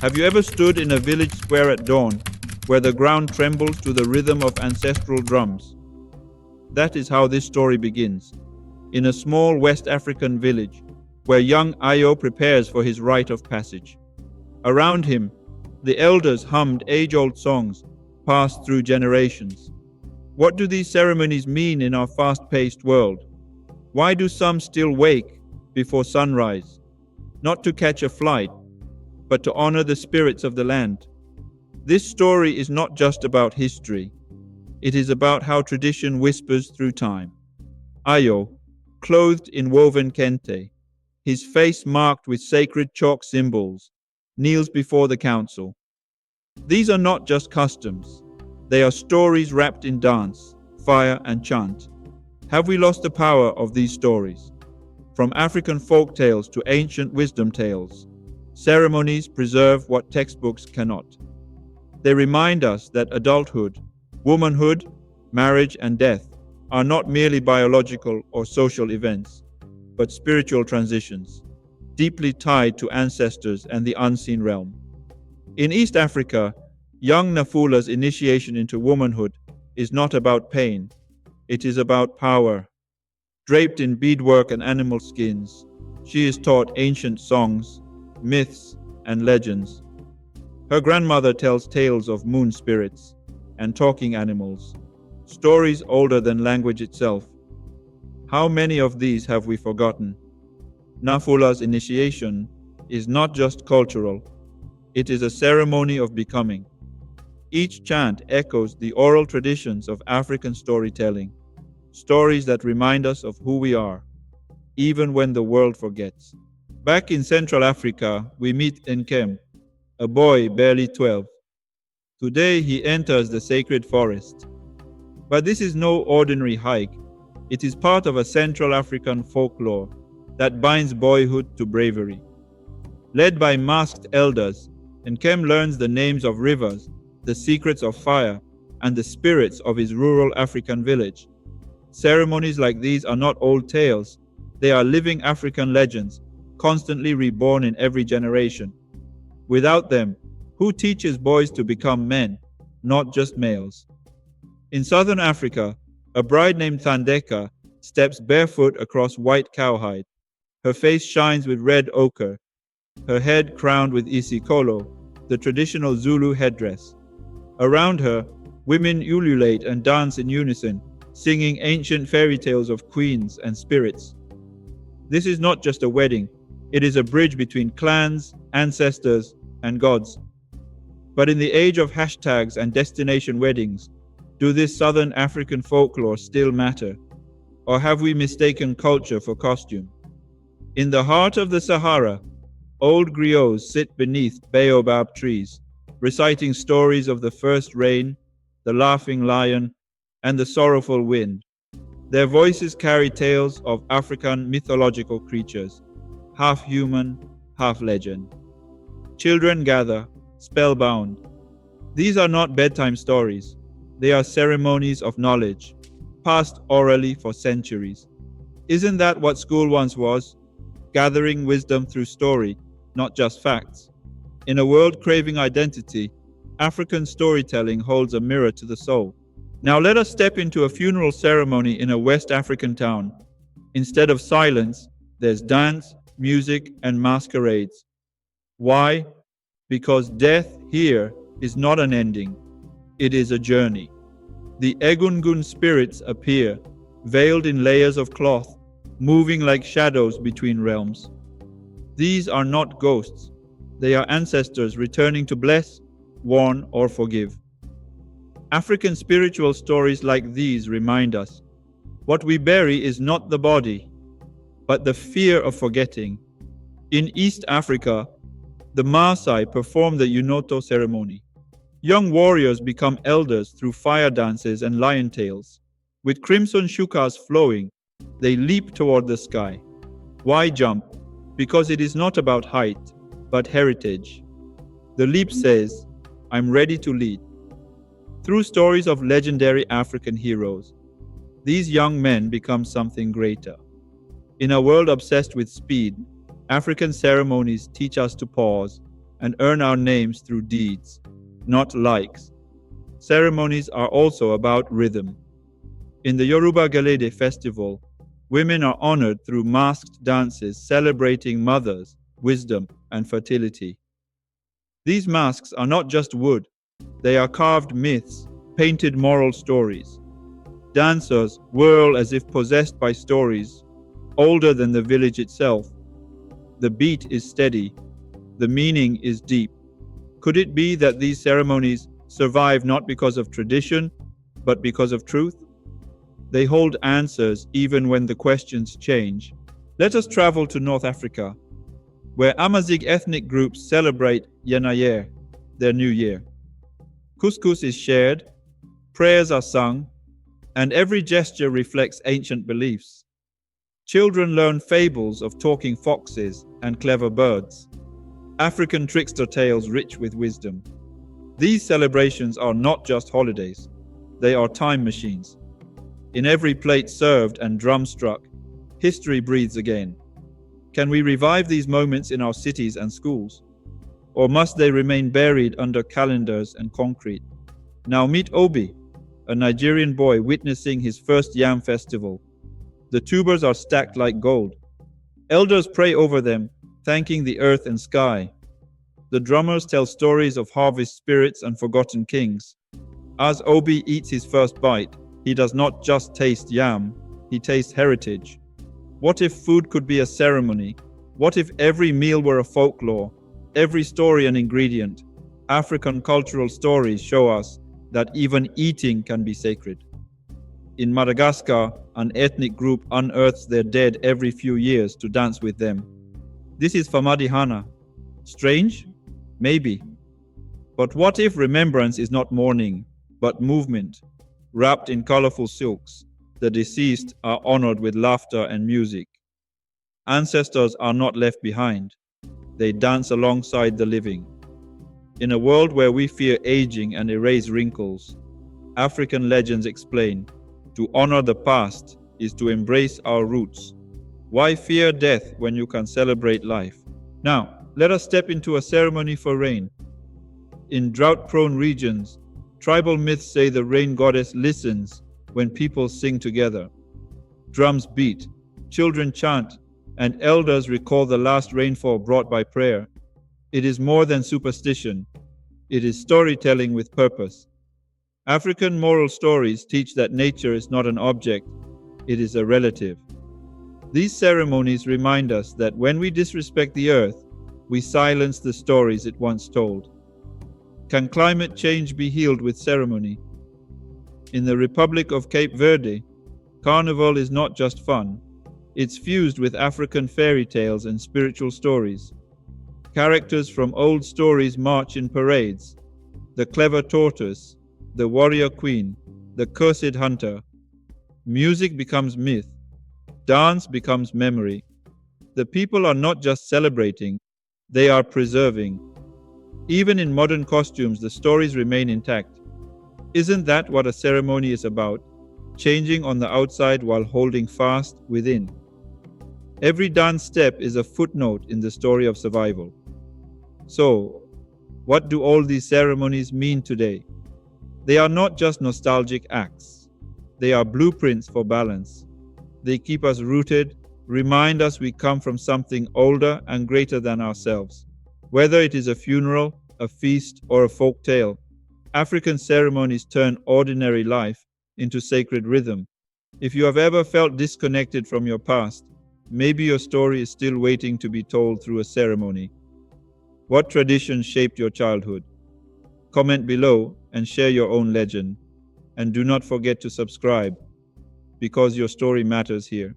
Have you ever stood in a village square at dawn, where the ground trembles to the rhythm of ancestral drums? That is how this story begins, in a small West African village, where young Ayo prepares for his rite of passage. Around him, the elders hummed age-old songs passed through generations. What do these ceremonies mean in our fast-paced world? Why do some still wake before sunrise, not to catch a flight, but to honor the spirits of the land? This story is not just about history. It is about how tradition whispers through time. Ayo, clothed in woven kente, his face marked with sacred chalk symbols, kneels before the council. These are not just customs. They are stories wrapped in dance, fire, and chant. Have we lost the power of these stories? From African folk tales to ancient wisdom tales, ceremonies preserve what textbooks cannot. They remind us that adulthood, womanhood, marriage, and death are not merely biological or social events, but spiritual transitions, deeply tied to ancestors and the unseen realm. In East Africa, young Nafula's initiation into womanhood is not about pain, it is about power. Draped in beadwork and animal skins, she is taught ancient songs, myths, and legends. Her grandmother tells tales of moon spirits and talking animals, stories older than language itself. How many of these have we forgotten? Nafula's initiation is not just cultural, it is a ceremony of becoming. Each chant echoes the oral traditions of African storytelling, stories that remind us of who we are, even when the world forgets. Back in Central Africa, we meet Nkem, a boy barely 12. Today he enters the sacred forest. But this is no ordinary hike. It is part of a Central African folklore that binds boyhood to bravery. Led by masked elders, Nkem learns the names of rivers, the secrets of fire, and the spirits of his rural African village. Ceremonies like these are not old tales, they are living African legends, constantly reborn in every generation. Without them, who teaches boys to become men, not just males? In southern Africa, a bride named Thandeka steps barefoot across white cowhide. Her face shines with red ochre, her head crowned with isikolo, the traditional Zulu headdress. Around her, women ululate and dance in unison, singing ancient fairy tales of queens and spirits. This is not just a wedding, it is a bridge between clans, ancestors, and gods. But in the age of hashtags and destination weddings, do this Southern African folklore still matter? Or have we mistaken culture for costume? In the heart of the Sahara, old griots sit beneath baobab trees, reciting stories of the first rain, the laughing lion, and the sorrowful wind. Their voices carry tales of African mythological creatures, half human, half legend. Children gather, spellbound. These are not bedtime stories. They are ceremonies of knowledge, passed orally for centuries. Isn't that what school once was? Gathering wisdom through story, not just facts. In a world craving identity, African storytelling holds a mirror to the soul. Now let us step into a funeral ceremony in a West African town. Instead of silence, there's dance, music, and masquerades. Why? Because death here is not an ending, it is a journey. The Egungun spirits appear, veiled in layers of cloth, moving like shadows between realms. These are not ghosts, they are ancestors returning to bless, warn, or forgive. African spiritual stories like these remind us what we bury is not the body, but the fear of forgetting. In East Africa, the Maasai perform the Unoto ceremony. Young warriors become elders through fire dances and lion tales. With crimson shukas flowing, they leap toward the sky. Why jump? Because it is not about height, but heritage. The leap says, I'm ready to lead. Through stories of legendary African heroes, these young men become something greater. In a world obsessed with speed, African ceremonies teach us to pause and earn our names through deeds, not likes. Ceremonies are also about rhythm. In the Yoruba Galede festival, women are honored through masked dances celebrating mothers, wisdom, and fertility. These masks are not just wood, they are carved myths, painted moral stories. Dancers whirl as if possessed by stories older than the village itself. The beat is steady, the meaning is deep. Could it be that these ceremonies survive not because of tradition, but because of truth? They hold answers even when the questions change. Let us travel to North Africa, where Amazigh ethnic groups celebrate Yenayer, their new year. Couscous is shared, prayers are sung, and every gesture reflects ancient beliefs. Children learn fables of talking foxes and clever birds, African trickster tales rich with wisdom. These celebrations are not just holidays, they are time machines. In every plate served and drum struck, history breathes again. Can we revive these moments in our cities and schools? Or must they remain buried under calendars and concrete? Now meet Obi, a Nigerian boy witnessing his first yam festival. The tubers are stacked like gold. Elders pray over them, thanking the earth and sky. The drummers tell stories of harvest spirits and forgotten kings. As Obi eats his first bite, he does not just taste yam, he tastes heritage. What if food could be a ceremony? What if every meal were a folklore, every story an ingredient? African cultural stories show us that even eating can be sacred. In Madagascar, an ethnic group unearths their dead every few years to dance with them. This is Famadihana. Strange? Maybe. But what if remembrance is not mourning, but movement? Wrapped in colorful silks, the deceased are honored with laughter and music. Ancestors are not left behind. They dance alongside the living. In a world where we fear aging and erase wrinkles, African legends explain, to honor the past is to embrace our roots. Why fear death when you can celebrate life? Now, let us step into a ceremony for rain. In drought-prone regions, tribal myths say the rain goddess listens when people sing together. Drums beat, children chant, and elders recall the last rainfall brought by prayer. It is more than superstition. It is storytelling with purpose. African moral stories teach that nature is not an object, it is a relative. These ceremonies remind us that when we disrespect the earth, we silence the stories it once told. Can climate change be healed with ceremony? In the Republic of Cape Verde, Carnival is not just fun, it's fused with African fairy tales and spiritual stories. Characters from old stories march in parades. The clever tortoise, the warrior queen, the cursed hunter. Music becomes myth. Dance becomes memory. The people are not just celebrating, they are preserving. Even in modern costumes, the stories remain intact. Isn't that what a ceremony is about? Changing on the outside while holding fast within. Every dance step is a footnote in the story of survival. So, what do all these ceremonies mean today? They are not just nostalgic acts. They are blueprints for balance. They keep us rooted, remind us we come from something older and greater than ourselves. Whether it is a funeral, a feast, or a folk tale, African ceremonies turn ordinary life into sacred rhythm. If you have ever felt disconnected from your past, maybe your story is still waiting to be told through a ceremony. What tradition shaped your childhood? Comment below and share your own legend. And do not forget to subscribe, because your story matters here.